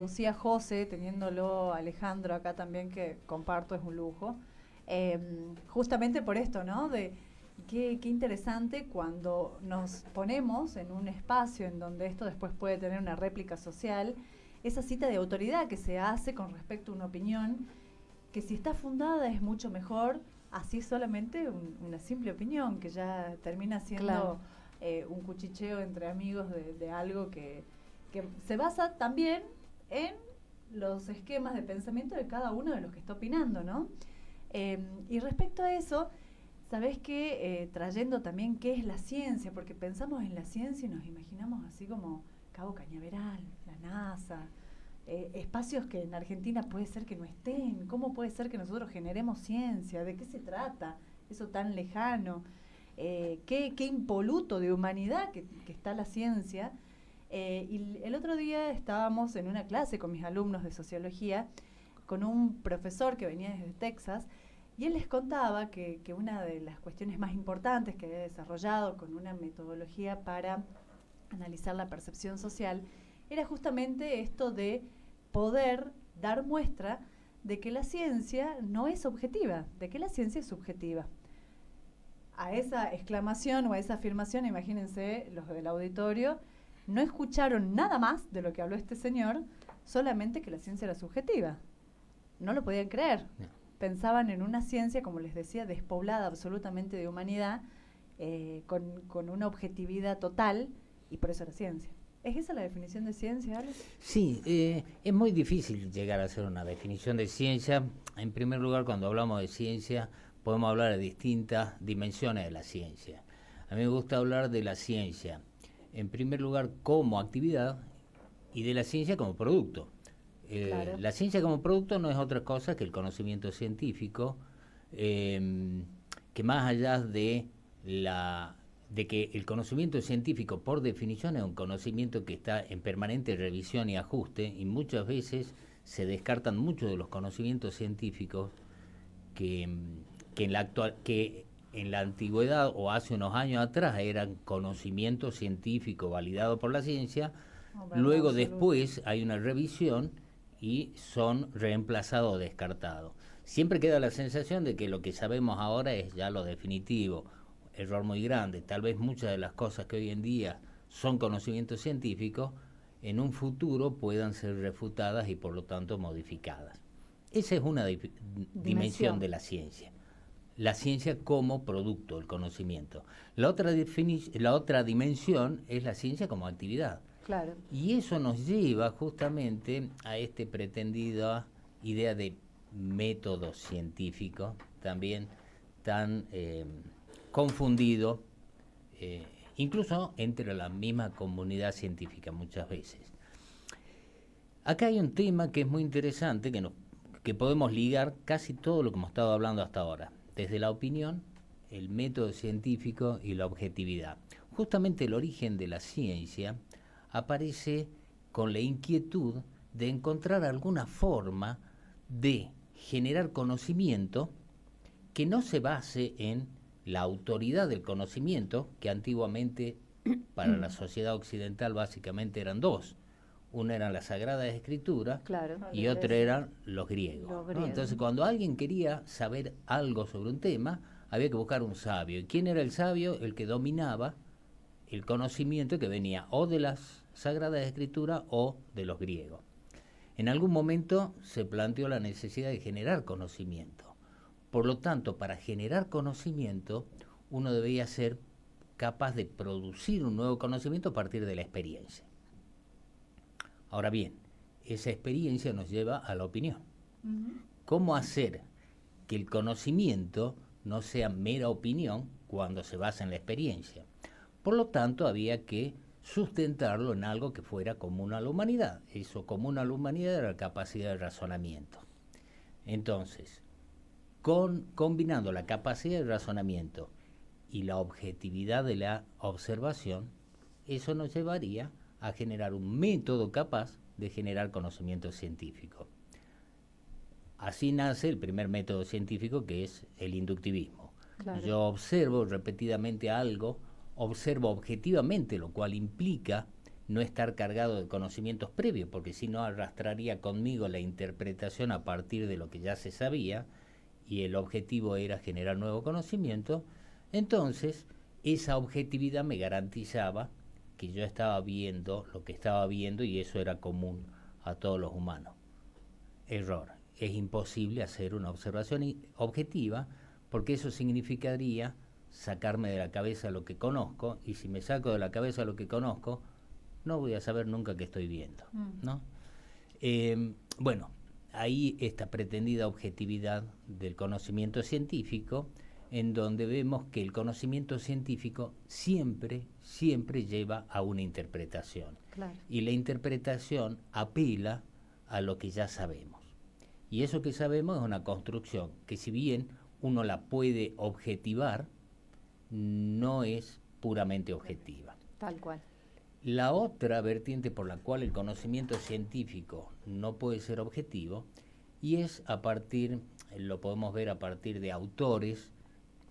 Lucía José, teniéndolo Alejandro acá también, que comparto, es un lujo. Justamente por esto, ¿no? De qué interesante cuando nos ponemos en un espacio en donde esto después puede tener una réplica social, esa cita de autoridad que se hace con respecto a una opinión, que si está fundada es mucho mejor, así solamente una simple opinión, que ya termina siendo Claro. un cuchicheo entre amigos de algo que se basa también en los esquemas de pensamiento de cada uno de los que está opinando, ¿no? Y respecto a eso, ¿sabés qué? Trayendo también qué es la ciencia, porque pensamos en la ciencia y nos imaginamos así como Cabo Cañaveral, la NASA, espacios que en Argentina puede ser que no estén. ¿Cómo puede ser que nosotros generemos ciencia? ¿De qué se trata? Eso tan lejano. Qué impoluto de humanidad que está la ciencia. Y el otro día estábamos en una clase con mis alumnos de sociología, con un profesor que venía desde Texas, y él les contaba que una de las cuestiones más importantes que había desarrollado con una metodología para analizar la percepción social era justamente esto de poder dar muestra de que la ciencia no es objetiva, de que la ciencia es subjetiva. A esa exclamación o a esa afirmación, imagínense los del auditorio, no escucharon nada más de lo que habló este señor, solamente que la ciencia era subjetiva. No lo podían creer. No. Pensaban en una ciencia, como les decía, despoblada absolutamente de humanidad, con una objetividad total, y por eso era ciencia. ¿Es esa la definición de ciencia, Alex? Sí, es muy difícil llegar a hacer una definición de ciencia. En primer lugar, cuando hablamos de ciencia, podemos hablar de distintas dimensiones de la ciencia. A mí me gusta hablar de la ciencia, en primer lugar, como actividad y de la ciencia como producto. Claro. La ciencia como producto no es otra cosa que el conocimiento científico, que más allá de que el conocimiento científico por definición es un conocimiento que está en permanente revisión y ajuste, y muchas veces se descartan muchos de los conocimientos científicos que en la antigüedad o hace unos años atrás eran conocimiento científico validado por la ciencia. Luego después hay una revisión y son reemplazados o descartados. Siempre queda la sensación de que lo que sabemos ahora es ya lo definitivo. Error muy grande. Tal vez muchas de las cosas que hoy en día son conocimientos científicos, en un futuro puedan ser refutadas y por lo tanto modificadas. Esa es una dimensión de la ciencia. La ciencia como producto del conocimiento. La otra dimensión es la ciencia como actividad. Claro. Y eso nos lleva justamente a este pretendida idea de método científico, también tan confundido, incluso entre la misma comunidad científica muchas veces. Acá hay un tema que es muy interesante, que podemos ligar casi todo lo que hemos estado hablando hasta ahora, desde la opinión, el método científico y la objetividad. Justamente el origen de la ciencia aparece con la inquietud de encontrar alguna forma de generar conocimiento que no se base en la autoridad del conocimiento, que antiguamente para la sociedad occidental básicamente eran dos. Una eran las Sagradas Escrituras, Claro. y otra eran los griegos, ¿no? Entonces, cuando alguien quería saber algo sobre un tema, había que buscar un sabio. ¿Y quién era el sabio? El que dominaba el conocimiento que venía o de las Sagradas Escrituras o de los griegos. En algún momento se planteó la necesidad de generar conocimiento. Por lo tanto, para generar conocimiento, uno debía ser capaz de producir un nuevo conocimiento a partir de la experiencia. Ahora bien, esa experiencia nos lleva a la opinión. ¿Cómo hacer que el conocimiento no sea mera opinión cuando se basa en la experiencia? Por lo tanto, había que sustentarlo en algo que fuera común a la humanidad. Eso común a la humanidad era la capacidad de razonamiento. Entonces, combinando la capacidad de razonamiento y la objetividad de la observación, eso nos llevaría a generar un método capaz de generar conocimiento científico. Así nace el primer método científico, que es el inductivismo. Claro. Yo observo repetidamente algo, observo objetivamente, lo cual implica no estar cargado de conocimientos previos, porque si no arrastraría conmigo la interpretación a partir de lo que ya se sabía, y el objetivo era generar nuevo conocimiento. Entonces, esa objetividad me garantizaba que yo estaba viendo lo que estaba viendo y eso era común a todos los humanos. Error. Es imposible hacer una observación objetiva porque eso significaría sacarme de la cabeza lo que conozco, y si me saco de la cabeza lo que conozco, no voy a saber nunca qué estoy viendo, ¿no? Bueno, ahí esta pretendida objetividad del conocimiento científico, en donde vemos que el conocimiento científico siempre lleva a una interpretación. Claro. Y la interpretación apela a lo que ya sabemos. Y eso que sabemos es una construcción que, si bien uno la puede objetivar, no es puramente objetiva. Tal cual. La otra vertiente por la cual el conocimiento científico no puede ser objetivo, y es lo podemos ver a partir de autores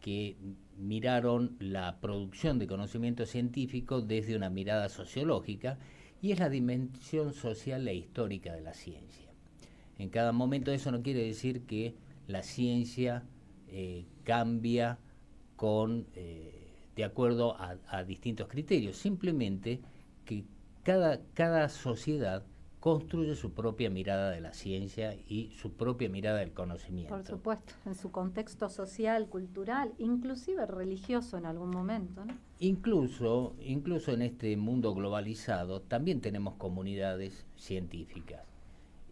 que miraron la producción de conocimiento científico desde una mirada sociológica, y es la dimensión social e histórica de la ciencia. En cada momento, eso no quiere decir que la ciencia cambia de acuerdo a distintos criterios, simplemente que cada sociedad construye su propia mirada de la ciencia y su propia mirada del conocimiento. Por supuesto, en su contexto social, cultural, inclusive religioso en algún momento, ¿no? Incluso en este mundo globalizado también tenemos comunidades científicas,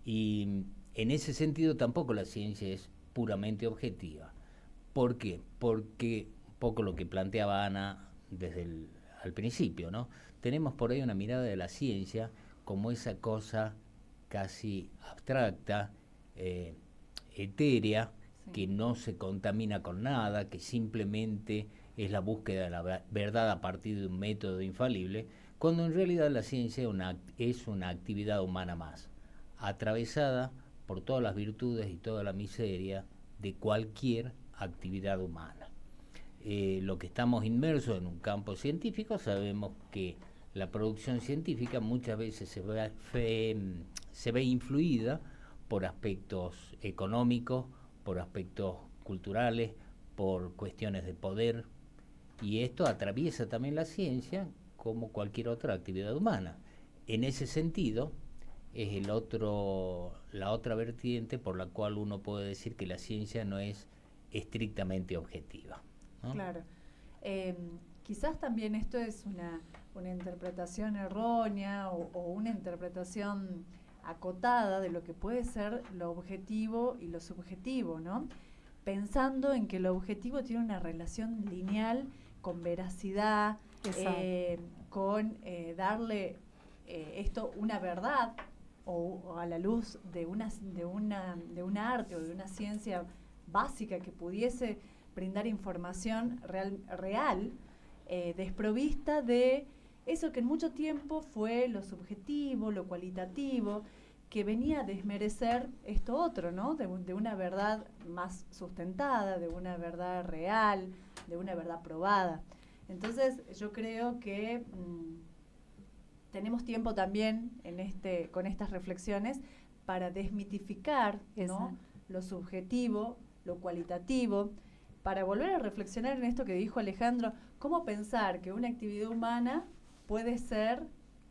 y en ese sentido tampoco la ciencia es puramente objetiva. ¿Por qué? Porque un poco lo que planteaba Ana al principio, ¿no? Tenemos por ahí una mirada de la ciencia como esa cosa casi abstracta, etérea, sí, que no se contamina con nada, que simplemente es la búsqueda de la verdad a partir de un método infalible, cuando en realidad la ciencia es una actividad humana más, atravesada por todas las virtudes y toda la miseria de cualquier actividad humana. Lo que estamos inmersos en un campo científico, sabemos que la producción científica muchas veces se ve influida por aspectos económicos, por aspectos culturales, por cuestiones de poder, y esto atraviesa también la ciencia como cualquier otra actividad humana. En ese sentido, es la otra vertiente por la cual uno puede decir que la ciencia no es estrictamente objetiva, ¿no? Claro. Quizás también esto es una interpretación errónea o una interpretación acotada de lo que puede ser lo objetivo y lo subjetivo, ¿no? Pensando en que lo objetivo tiene una relación lineal con veracidad, con darle esto una verdad o a la luz de un arte o de una ciencia básica que pudiese brindar información real, desprovista de eso que en mucho tiempo fue lo subjetivo, lo cualitativo, que venía a desmerecer esto otro, ¿no? De una verdad más sustentada, de una verdad real, de una verdad probada. Entonces, yo creo que tenemos tiempo también con estas reflexiones para desmitificar, ¿no?, lo subjetivo, lo cualitativo, para volver a reflexionar en esto que dijo Alejandro, cómo pensar que una actividad humana puede ser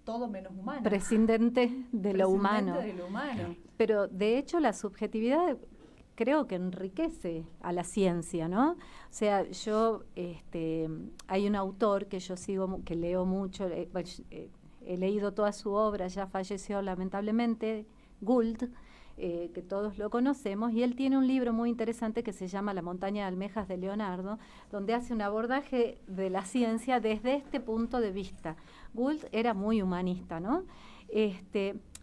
todo menos humana. Prescindente de lo humano. De lo humano. Pero de hecho la subjetividad creo que enriquece a la ciencia, ¿no? O sea, hay un autor que yo sigo, que leo mucho, he leído toda su obra, ya falleció lamentablemente, Gould, que todos lo conocemos, y él tiene un libro muy interesante que se llama La montaña de almejas de Leonardo, donde hace un abordaje de la ciencia desde este punto de vista. Gould era muy humanista, ¿no?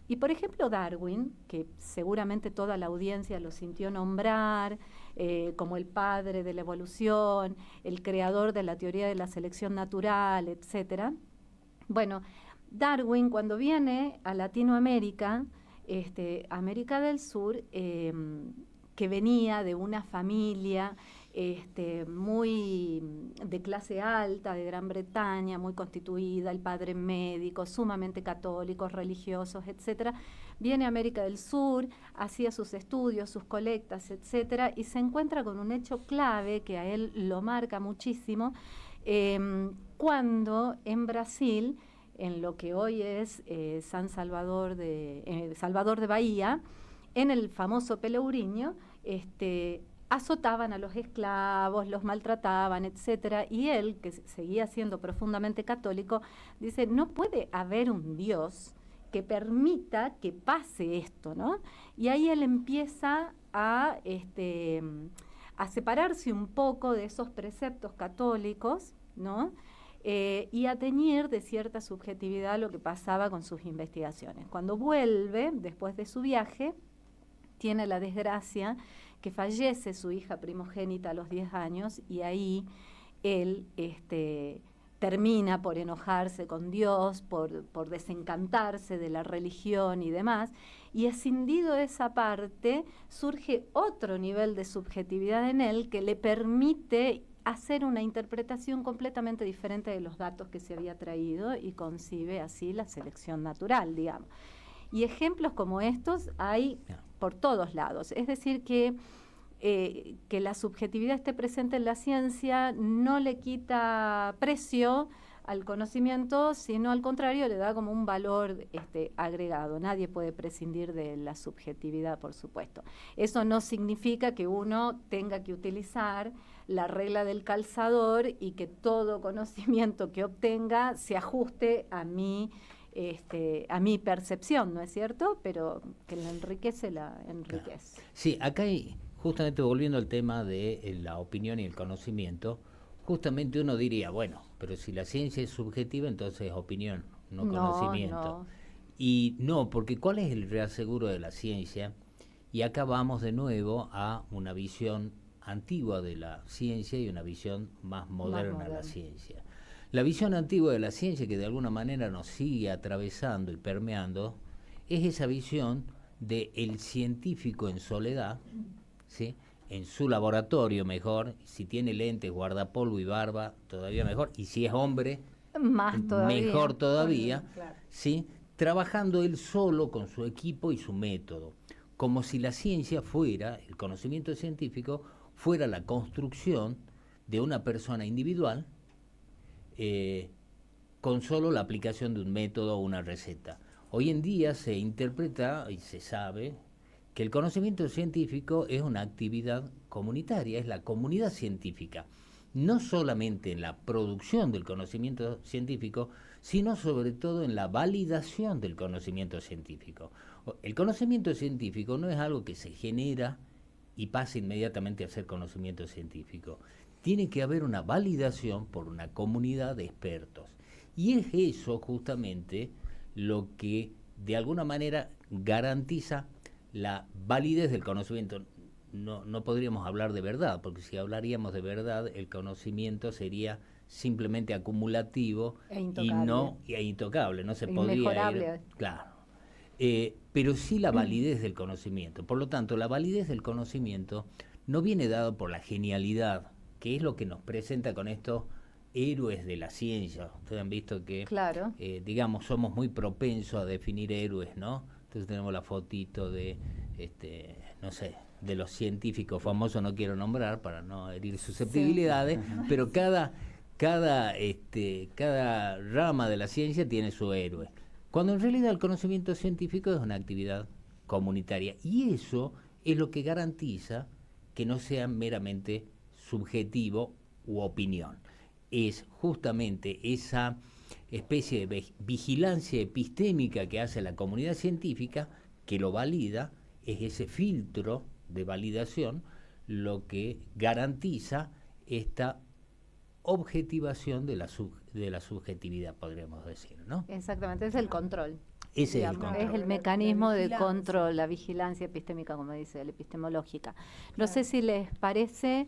Y por ejemplo Darwin, que seguramente toda la audiencia lo sintió nombrar como el padre de la evolución, el creador de la teoría de la selección natural, etcétera. Bueno, Darwin cuando viene a Latinoamérica, América del Sur, que venía de una familia muy de clase alta de Gran Bretaña, muy constituida, el padre médico, sumamente católicos, religiosos, etcétera. Viene a América del Sur, hacía sus estudios, sus colectas, etcétera, y se encuentra con un hecho clave que a él lo marca muchísimo, cuando en Brasil, en lo que hoy es Salvador de Bahía, en el famoso Pelourinho, azotaban a los esclavos, los maltrataban, etcétera, y él, que seguía siendo profundamente católico, dice, no puede haber un Dios que permita que pase esto, ¿no? Y ahí él empieza a separarse un poco de esos preceptos católicos, ¿no? Y a teñir de cierta subjetividad lo que pasaba con sus investigaciones. Cuando vuelve, después de su viaje, tiene la desgracia que fallece su hija primogénita a los 10 años y ahí él termina por enojarse con Dios, por desencantarse de la religión y demás, y escindido de esa parte surge otro nivel de subjetividad en él que le permite hacer una interpretación completamente diferente de los datos que se había traído y concibe así la selección natural, digamos. Y ejemplos como estos hay por todos lados. Es decir, que la subjetividad esté presente en la ciencia no le quita precio al conocimiento, sino al contrario, le da como un valor agregado. Nadie puede prescindir de la subjetividad, por supuesto. Eso no significa que uno tenga que utilizar la regla del calzador y que todo conocimiento que obtenga se ajuste a mi percepción, ¿no es cierto? Pero que la enriquece, la enriquece. Claro. Sí, acá hay, justamente volviendo al tema de la opinión y el conocimiento, justamente uno diría, bueno, pero si la ciencia es subjetiva, entonces es opinión, no conocimiento. No. Y no, porque ¿cuál es el reaseguro de la ciencia? Y acá vamos de nuevo a una visión antigua de la ciencia y una visión más moderna de la ciencia. La visión antigua de la ciencia, que de alguna manera nos sigue atravesando y permeando, es esa visión del científico en soledad, ¿sí?, en su laboratorio mejor, si tiene lentes, guardapolvo y barba, todavía mejor, y si es hombre, mejor todavía, claro. ¿Sí?, trabajando él solo con su equipo y su método, como si la ciencia fuera, el conocimiento científico, fuera la construcción de una persona individual, con solo la aplicación de un método o una receta. Hoy en día se interpreta y se sabe que el conocimiento científico es una actividad comunitaria, es la comunidad científica, no solamente en la producción del conocimiento científico, sino sobre todo en la validación del conocimiento científico. El conocimiento científico no es algo que se genera y pasa inmediatamente a ser conocimiento científico. Tiene que haber una validación por una comunidad de expertos. Y es eso justamente lo que de alguna manera garantiza la validez del conocimiento. No podríamos hablar de verdad, porque si hablaríamos de verdad, el conocimiento sería simplemente acumulativo e intocable, no se podría ir. Claro. Pero sí la validez del conocimiento. Por lo tanto, la validez del conocimiento no viene dado por la genialidad, que es lo que nos presenta con estos héroes de la ciencia. Ustedes han visto que, claro, digamos, somos muy propensos a definir héroes, ¿no? Entonces tenemos la fotito de, no sé, de los científicos famosos, no quiero nombrar para no herir susceptibilidades, sí, pero cada rama de la ciencia tiene su héroe. Cuando en realidad el conocimiento científico es una actividad comunitaria. Y eso es lo que garantiza que no sea meramente subjetivo u opinión. Es justamente esa especie de vigilancia epistémica que hace la comunidad científica, que lo valida, es ese filtro de validación lo que garantiza esta objetivación de la subjetividad, podríamos decir, ¿no? Exactamente, es el control. Ese es el control. Es el mecanismo de control, la vigilancia epistémica, como dice, la epistemológica. No sé si les parece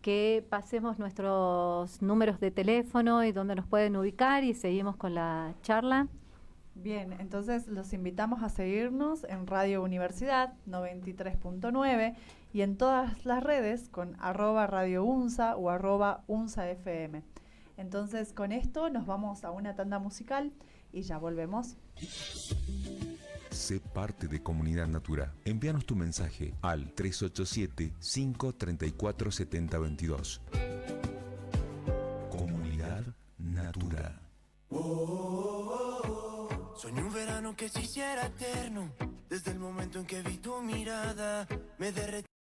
que pasemos nuestros números de teléfono y dónde nos pueden ubicar y seguimos con la charla. Bien, entonces los invitamos a seguirnos en Radio Universidad 93.9 y en todas las redes con @radiounza o @unzafm. Entonces con esto nos vamos a una tanda musical y ya volvemos. Sé parte de Comunidad Natura. Envíanos tu mensaje al 387-534-7022. Comunidad Natura. Soñé un verano que se hiciera eterno. Desde el momento en que vi tu mirada, me derretí.